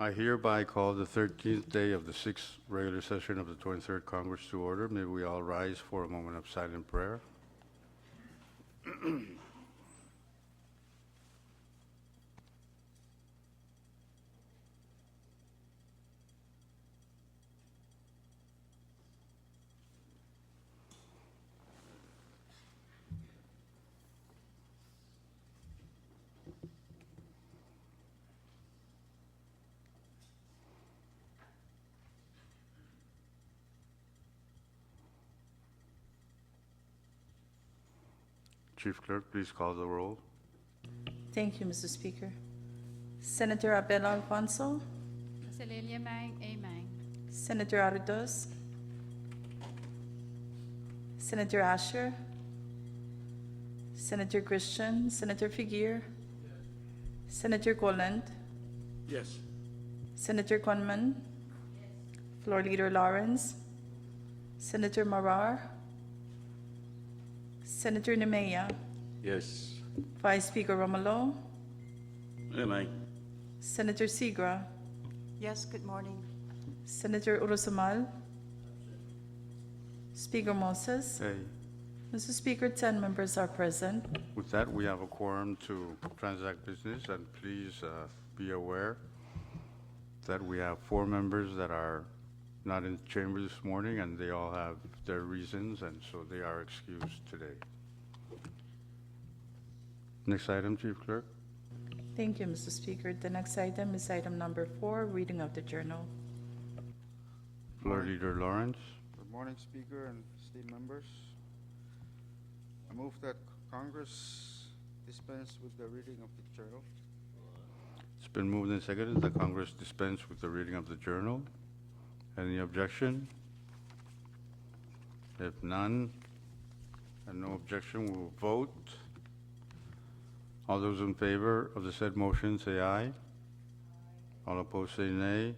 I hereby call the 13th day of the 6th regular session of the 23rd Congress to order. May we all rise for a moment of silent prayer. Chief Clerk, please call the roll. Thank you, Mr. Speaker. Senator Abel Alfonso, Kasalilyamang, amen. Senator Aridos, Senator Asher, Senator Christian, Senator Figueres, Senator Goland, Yes. Senator Conman, Floor Leader Lawrence, Senator Marar, Senator Nemea, Yes. Vice Speaker Romulo, Amen. Senator Segra, Yes, good morning. Senator Urusamal, Speaker Moses. Hey, Mr. Speaker, 10 members are present. with that, we have a quorum to transact business, and please be aware that we have 4 members that are not in the chamber this morning, and they all have their reasons, and so they are excused today. Next item, Chief Clerk. Thank you, Mr. Speaker. The next item is item number 4, reading of the journal. Floor Leader Lawrence. Good morning, Speaker and esteemed members. I move that Congress dispense with the reading of the journal. It's been moved and seconded that Congress dispense with the reading of the journal. Any objection? If none, and no objection, we will vote. All those in favor of the said motion say aye. All opposed say nay.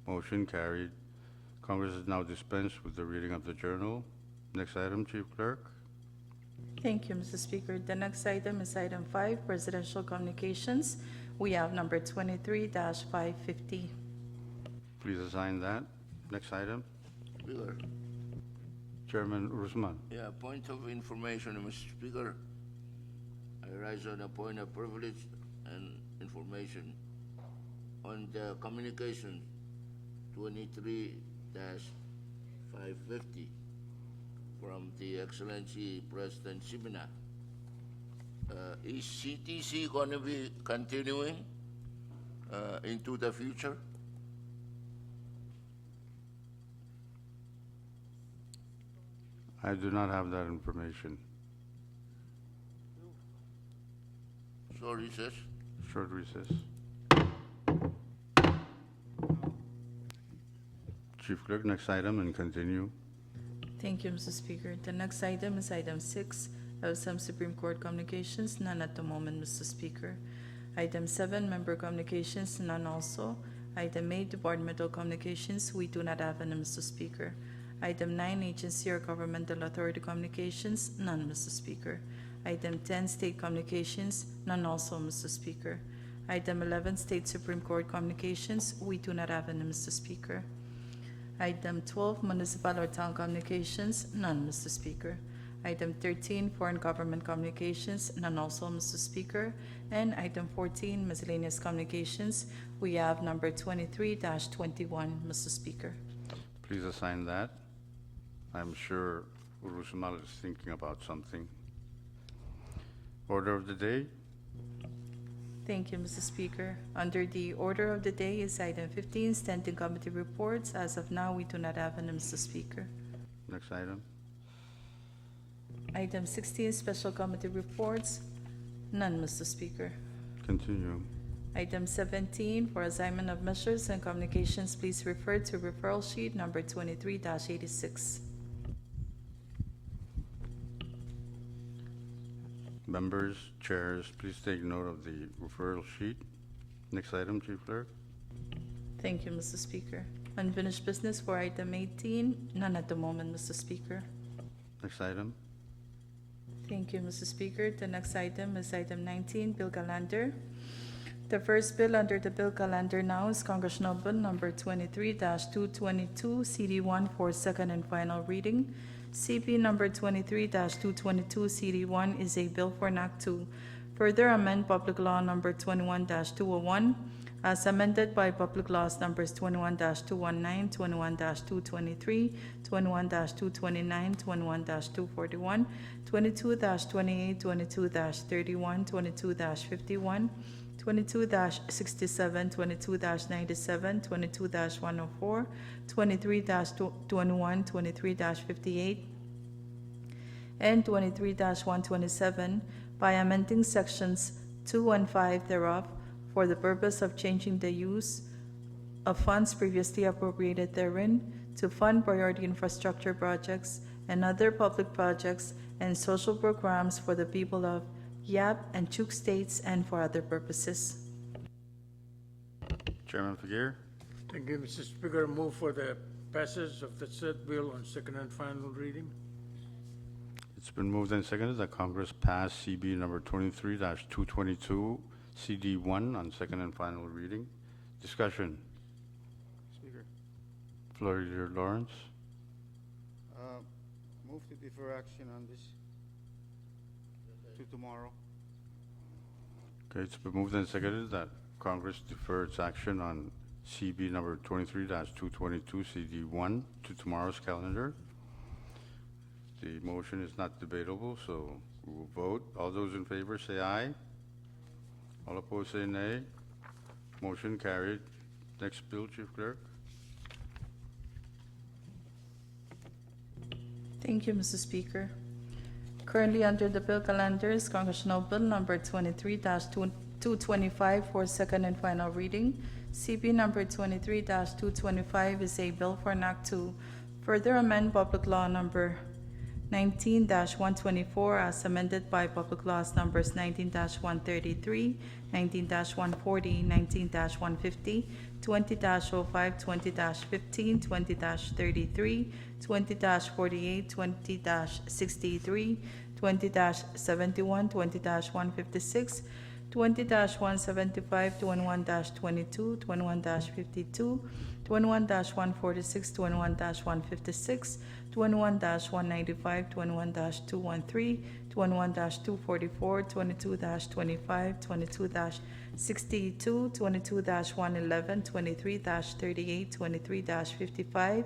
Motion carried. Congress is now dispensed with the reading of the journal. Next item, Chief Clerk. Thank you, Mr. Speaker. The next item is item 5, presidential communications. We have number 23-550. Please assign that. Next item. Speaker, Chairman Usman. yeah, point of information, Mr. Speaker. I rise on a point of privilege and information on the communication 23-550 from the Excellency President Simina. Is CTC going to be continuing into the future? I do not have that information. So recess. Short recess. Chief Clerk, next item and continue. Thank you, Mr. Speaker. The next item is item 6, CFSM Supreme Court communications, none at the moment, Mr. Speaker. Item 7, member communications, none also. Item 8, departmental communications, we do not have any, Mr. Speaker. Item 9, agency or governmental authority communications, none, Mr. Speaker. Item 10, state communications, none also, Mr. Speaker. Item 11, state Supreme Court communications, we do not have any, Mr. Speaker. Item 12, municipal or town communications, none, Mr. Speaker. Item 13, foreign government communications, none also, Mr. Speaker. And item 14, miscellaneous communications, we have number 23-21, Mr. Speaker. Please assign that. I'm sure Urusumal is thinking about something. Order of the day. Thank you, Mr. Speaker. Under the order of the day is item 15, standing committee reports. As of now, we do not have any, Mr. Speaker. Next item. Item 16, special committee reports, none, Mr. Speaker. Continue. Item 17, for assignment of measures and communications, please refer to referral sheet number 23-86. Members, chairs, please take note of the referral sheet. Next item, Chief Clerk. Thank you, Mr. Speaker. Unfinished business for item 18, none at the moment, Mr. Speaker. Next item. Thank you, Mr. Speaker. The next item is item 19, Bill Galander. The first bill under the bill calendar now is Congressional Bill Number 23-222, CD1 for second and final reading. CB Number 23-222, CD1 is a bill for Act 2. Further amend Public Law Number 21-201 as amended by Public Laws Numbers 21-219, 21-223, 21-229, 21-241, 22-28, 22-31, 22-51, 22-67, 22-97, 22-104, 23-21, 23-58, and 23-127 by amending sections 2 and 5 thereof for the purpose of changing the use of funds previously appropriated therein to fund priority infrastructure projects and other public projects and social programs for the people of Yap and Chuk states and for other purposes. Chairman Fagir, Thank you, Mr. Speaker. Move for the passage of the said bill on second and final reading. it's been moved and seconded that Congress pass CB number 23-222, CD1 on second and final reading. Discussion. Speaker, Floor Leader Lawrence. move to defer action on this to tomorrow. Okay, it's been moved and seconded that Congress defer its action on CB number 23-222, CD1 to tomorrow's calendar. The motion is not debatable, so we will vote. All those in favor say aye. All opposed say nay. Motion carried. Next bill, Chief Clerk. Thank you, Mr. Speaker. Currently under the bill calendar is Congressional Bill Number 23-225 for second and final reading. CB Number 23-225 is a bill for Act 2. Further amend Public Law Number 19-124 as amended by Public Laws Numbers 19-133, 19-140, 19-150, 20-05, 20-15, 20-33, 20-48, 20-63, 20-71, 20-156, 20-175, 21-22, 21-52, 21-146, 21-156, 21-195, 21-213, 21-244, 22-25, 22-62, 22-111, 23-38, 23-55,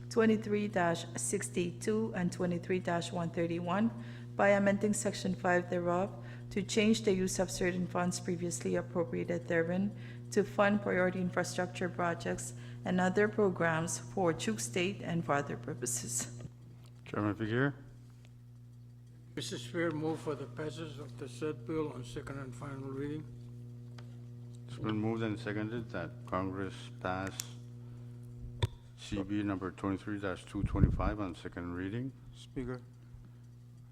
23-62, and 23-131 by amending Section 5 thereof to change the use of certain funds previously appropriated therein to fund priority infrastructure projects and other programs for Chuk State and for other purposes. Chairman Fagir. Mr. Speaker, move for the passage of the said bill on second and final reading. It's been moved and seconded that Congress pass CB number 23-225 on second reading. Speaker,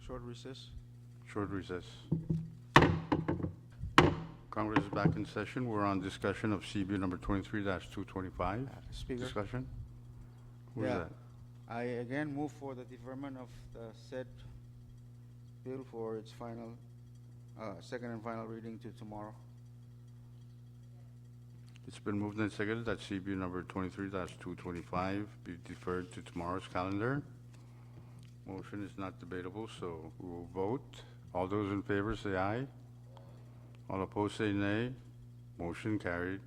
short recess. Short recess. Congress is back in session. We're on discussion of CB number 23-225. Speaker. Discussion? Who is Yeah. that? I again move for the deferment of the said bill for its final, second and final reading to tomorrow. It's been moved and seconded that CB number 23-225 be deferred to tomorrow's calendar. Motion is not debatable, so we will vote. All those in favor say aye. All opposed say nay. Motion carried.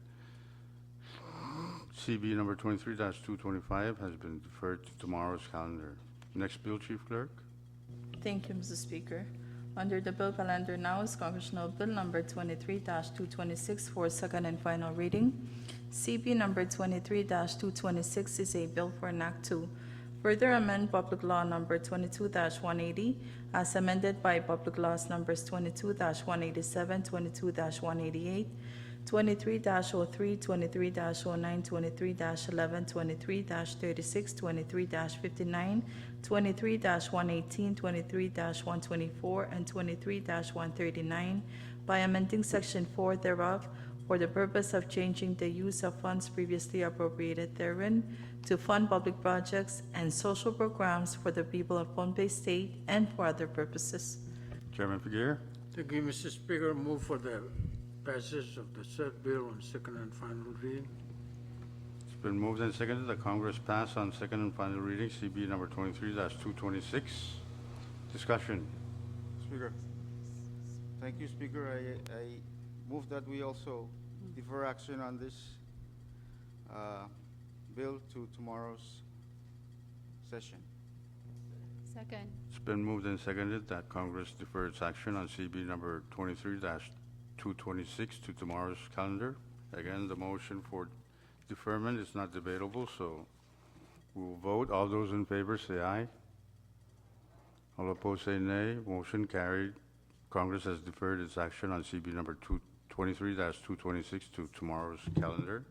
CB number 23-225 has been deferred to tomorrow's calendar. Next bill, Chief Clerk. Thank you, Mr. Speaker. Under the bill calendar now is Congressional Bill Number 23-226 for second and final reading. CB Number 23-226 is a bill for Act 2. Further amend Public Law Number 22-180 as amended by Public Laws Numbers 22-187, 22-188, 23-03, 23-09, 23-11, 23-36, 23-59, 23-118, 23-124, and 23-139 by amending Section 4 thereof for the purpose of changing the use of funds previously appropriated therein to fund public projects and social programs for the people of Pohnpei State and for other purposes. Chairman Fagir. Thank you, Mr. Speaker. Move for the passage of the said bill on second and final reading. It's been moved and seconded that Congress pass on second and final reading CB number 23-226. Discussion. Speaker. Thank you, Speaker. I move that we also defer action on this bill to tomorrow's session. Second. It's been moved and seconded that Congress defer its action on CB number 23-226 to tomorrow's calendar. Again, the motion for deferment is not debatable, so we'll vote. All those in favor say aye. All opposed say nay. Motion carried. Congress has deferred its action on CB number 23-226 to tomorrow's calendar.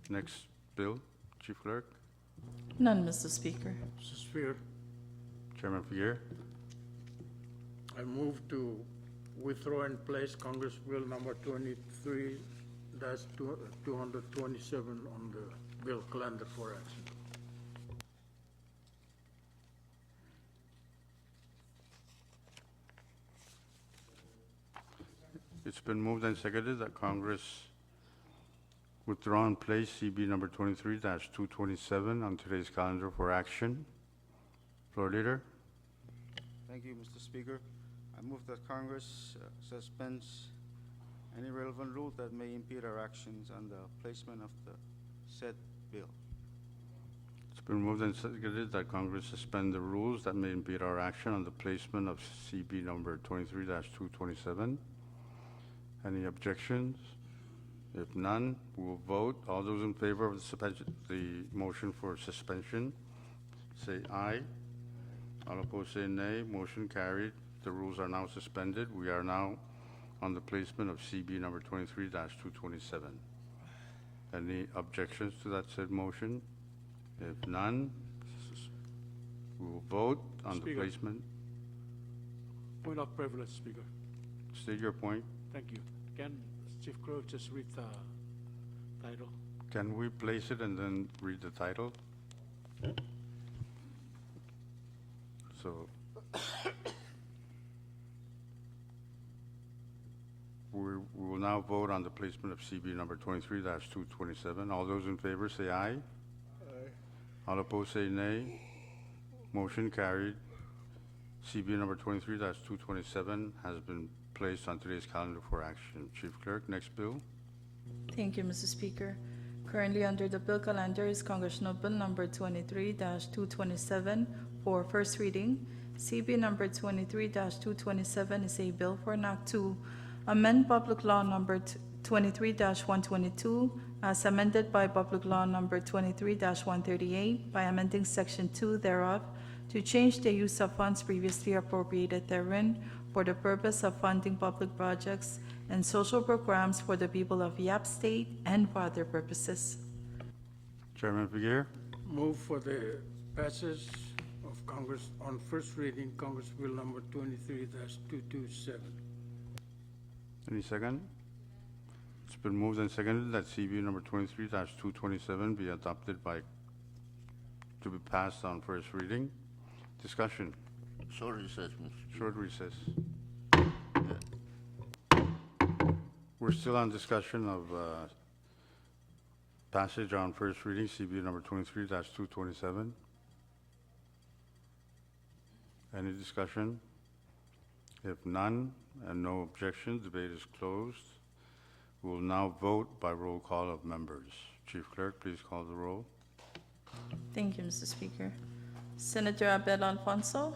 Next bill, Chief Clerk. None, Mr. Speaker. Mr. Speaker, Chairman Figueroa. I move to withdraw and place Congress Bill number 23-227 on the bill calendar for action. It's been moved and seconded that Congress withdraw and place CB number 23-227 on today's calendar for action. Floor Leader. Thank you, Mr. Speaker. I move that Congress suspends any relevant rule that may impede our actions on the placement of the said bill. It's been moved and seconded that Congress suspend the rules that may impede our action on the placement of CB number 23-227. Any objections? If none, we will vote. All those in favor of the motion for suspension, say aye. All opposed say nay. Motion carried. The rules are now suspended. We are now on the placement of CB number 23-227. Any objections to that said motion? If none, we will vote on the Speaker. placement. Point of privilege, Speaker. State your point. Thank you. Can Chief Clerk just read the title? Can we place it and then read the title? So, we will now vote on the placement of CB number 23-227. All those in favor say aye. All opposed say nay. Motion carried. CB number 23-227 has been placed on today's calendar for action. Chief Clerk, next bill. Thank you, Mr. Speaker. Currently under the bill calendar is Congressional Bill number 23-227 for first reading. CB number 23-227 is a bill for an act to amend Public Law number 23-122 as amended by Public Law number 23-138 by amending Section 2 thereof to change the use of funds previously appropriated therein for the purpose of funding public projects and social programs for the people of Yap State and for other purposes. Chairman Figueroa. Move for the passage of Congress on first reading, Congress Bill number 23-227. Any second? It's been moved and seconded that CB number 23-227 be adopted to be passed on first reading. Discussion. Short recess, Mr. Speaker. Short recess. We're still on discussion of passage on first reading, CB number 23-227. Any discussion? If none and no objections, debate is closed. We will now vote by roll call of members. Chief Clerk, please call the roll. Thank you, Mr. Speaker. Senator Abel Alfonso,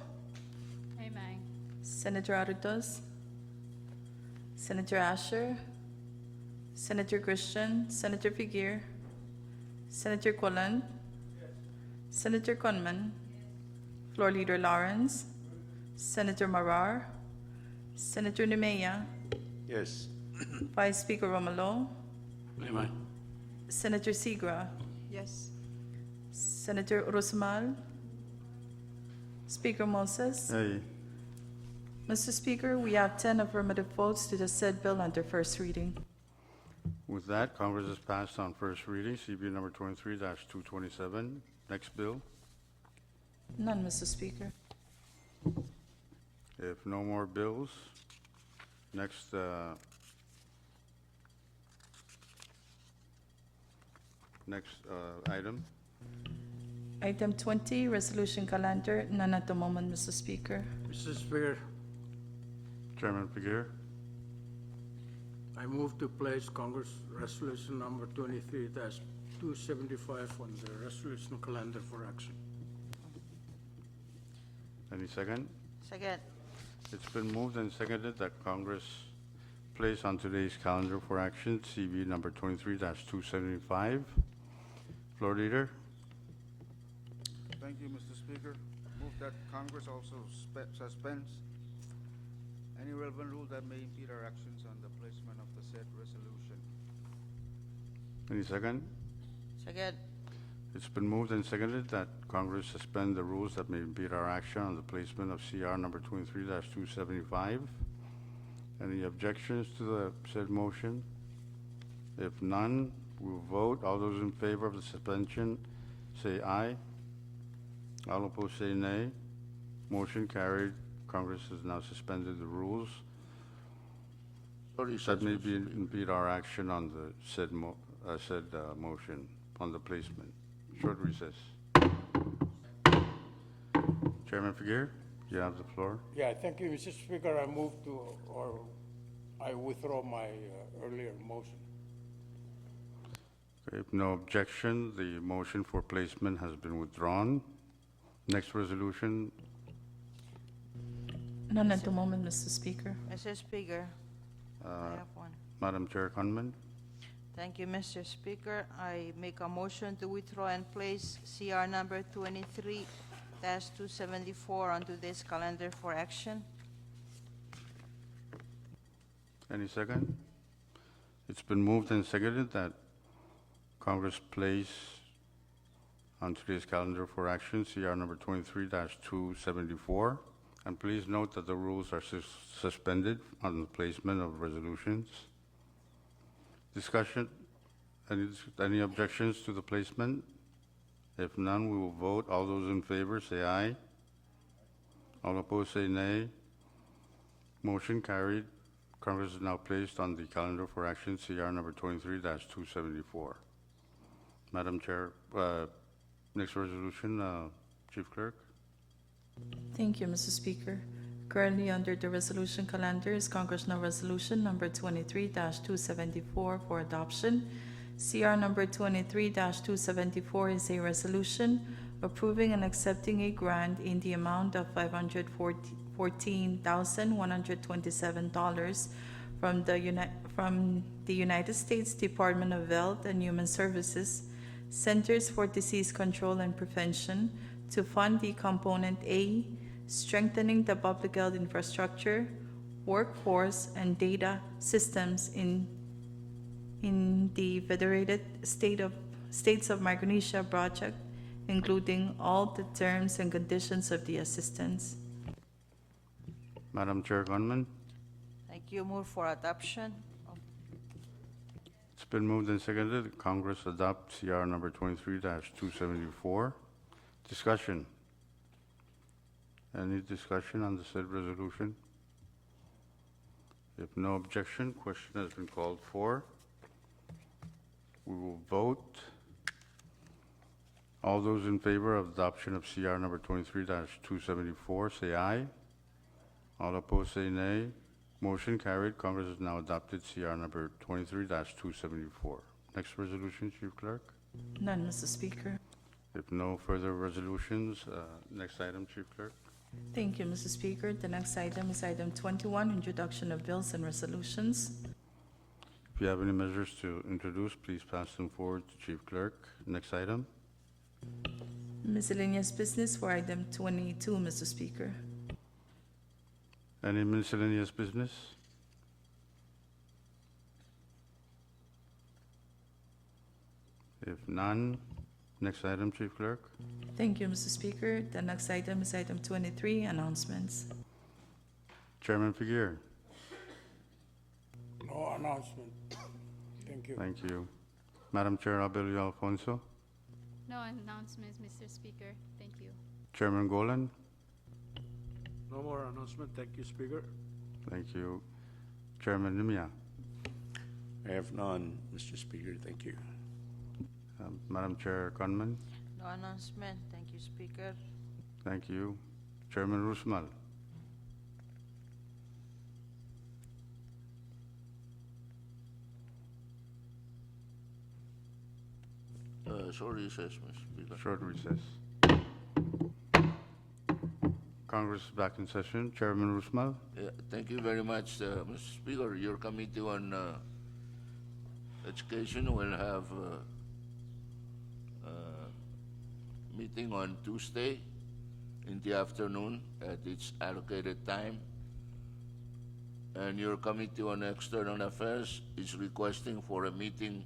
Amen. Senator Aritos, Senator Asher, Senator Christian, Senator Figueroa, Senator Colon, Senator Conman, Floor Leader Lawrence, Senator Marar, Senator Nemea, Yes. Vice Speaker Romalo, Amen. Senator Segra, Yes. Senator Urusmal, Speaker Moses. Hey, Mr. Speaker, we have 10 affirmative votes to the said bill under first reading. with that, Congress has passed on first reading, CB number 23-227. Next bill. None, Mr. Speaker. If no more bills, next Next item. Item 20, resolution calendar, none at the moment, Mr. Speaker. Mr. Speaker, Chairman Figueroa. I move to place Congress Resolution number 23-275 on the resolution calendar for action. Any second? Second. It's been moved and seconded that Congress place on today's calendar for action CV number 23-275. Floor Leader. Thank you, Mr. Speaker. Move that Congress also suspends any relevant rule that may impede our actions on the placement of the said resolution. Any second? Second. It's been moved and seconded that Congress suspend the rules that may impede our action on the placement of CR number 23-275. Any objections to the said motion? If none, we'll vote. All those in favor of the suspension, say aye. All opposed, say nay. Motion carried. Congress has now suspended the rules Sorry, that may Mr. be Speaker. impede our action on the said motion on the placement. Short recess. Chairman Figueroa, you have the floor. Yeah, thank you, Mr. Speaker. I move to, or I withdraw my earlier motion. If no objection, the motion for placement has been withdrawn. Next resolution, None at the moment, Mr. Speaker. Mr. Speaker, I have one. Madam Chair Conman. Thank you, Mr. Speaker. I make a motion to withdraw and place CR number 23-274 on today's calendar for action. Any second? It's been moved and seconded that Congress place on today's calendar for action CR number 23-274. And please note that the rules are suspended on the placement of resolutions. Discussion, any objections to the placement? If none, we will vote. All those in favor say aye. All opposed say nay. Motion carried. Congress is now placed on the calendar for action CR number 23-274. Madam Chair, next resolution, Chief Clerk. Thank you, Mr. Speaker. Currently under the resolution calendar is Congressional Resolution number 23-274 for adoption. CR number 23-274 is a resolution approving and accepting a grant in the amount of $514,127 from the United States Department of Health and Human Services, Centers for Disease Control and Prevention, to fund the Component A, strengthening the public health infrastructure, workforce, and data systems in the Federated States of Micronesia project, including all the terms and conditions of the assistance. Madam Chair Gunman. Thank you. Move for adoption. It's been moved and seconded that Congress adopt CR number 23-274. Discussion. Any discussion on the said resolution? If no objection, question has been called for. We will vote. All those in favor of adoption of CR number 23-274 say aye. All opposed say nay. Motion carried. Congress has now adopted CR number 23-274. Next resolution, Chief Clerk. None, Mr. Speaker. If no further resolutions, next item, Chief Clerk. Thank you, Mr. Speaker. The next item is item 21, introduction of bills and resolutions. If you have any measures to introduce, please pass them forward to Chief Clerk. Next item. Miscellaneous business for item 22, Mr. Speaker. Any miscellaneous business? If none, next item, Chief Clerk. Thank you, Mr. Speaker. The next item is item 23, announcements. Chairman Figueroa. No announcement. Thank you. Thank you. Madam Chair Abelio Alfonso. No announcements, Mr. Speaker. Thank you. Chairman Golan. No more announcement. Thank you, Speaker. Thank you. Chairman Nimia. I have none, Mr. Speaker. Thank you. Madam Chair Conman? No announcement. Thank you, Speaker. Thank you. Chairman Rusmal? Short recess, Mr. Speaker. Short recess. Congress is back in session. Chairman Rusmal? Yeah, thank you very much, Mr. Speaker. Your committee on education will have meeting on Tuesday in the afternoon at its allocated time. And your committee on external affairs is requesting for a meeting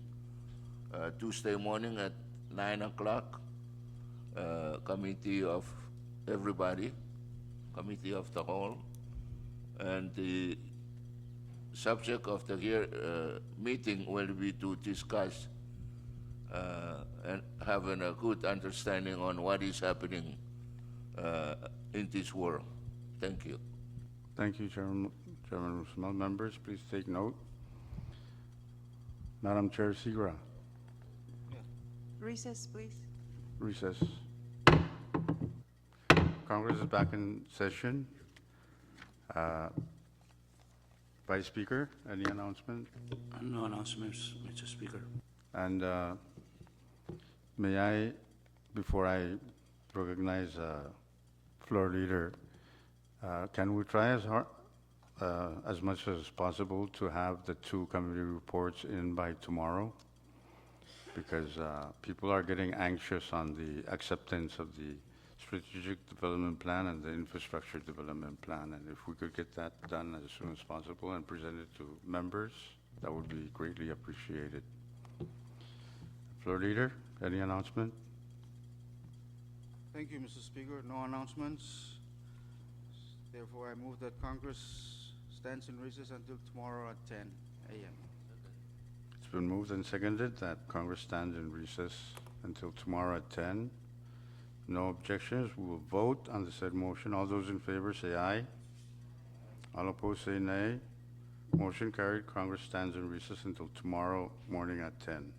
Tuesday morning at 9 o'clock. Committee of everybody, committee of the whole. And the subject of the meeting will be to discuss and having a good understanding on what is happening in this world. Thank you. Thank you, Chairman Rusmal. Members, please take note. Madam Chair Segra? Recess, please. Recess. Congress is back in session. Vice Speaker, any announcement? No announcements, Mr. Speaker. And may I, before I recognize floor leader, can we try as much as possible to have the two committee reports in by tomorrow? Because people are getting anxious on the acceptance of the strategic development plan and the infrastructure development plan. And if we could get that done as soon as possible and present it to members, that would be greatly appreciated. Floor leader, any announcement? Thank you, Mr. Speaker. No announcements. Therefore, I move that Congress stands in recess until tomorrow at 10 a.m. It's been moved and seconded that Congress stands in recess until tomorrow at 10. No objections. We will vote on the said motion. All those in favor say aye. All opposed say nay. Motion carried. Congress stands in recess until tomorrow morning at 10.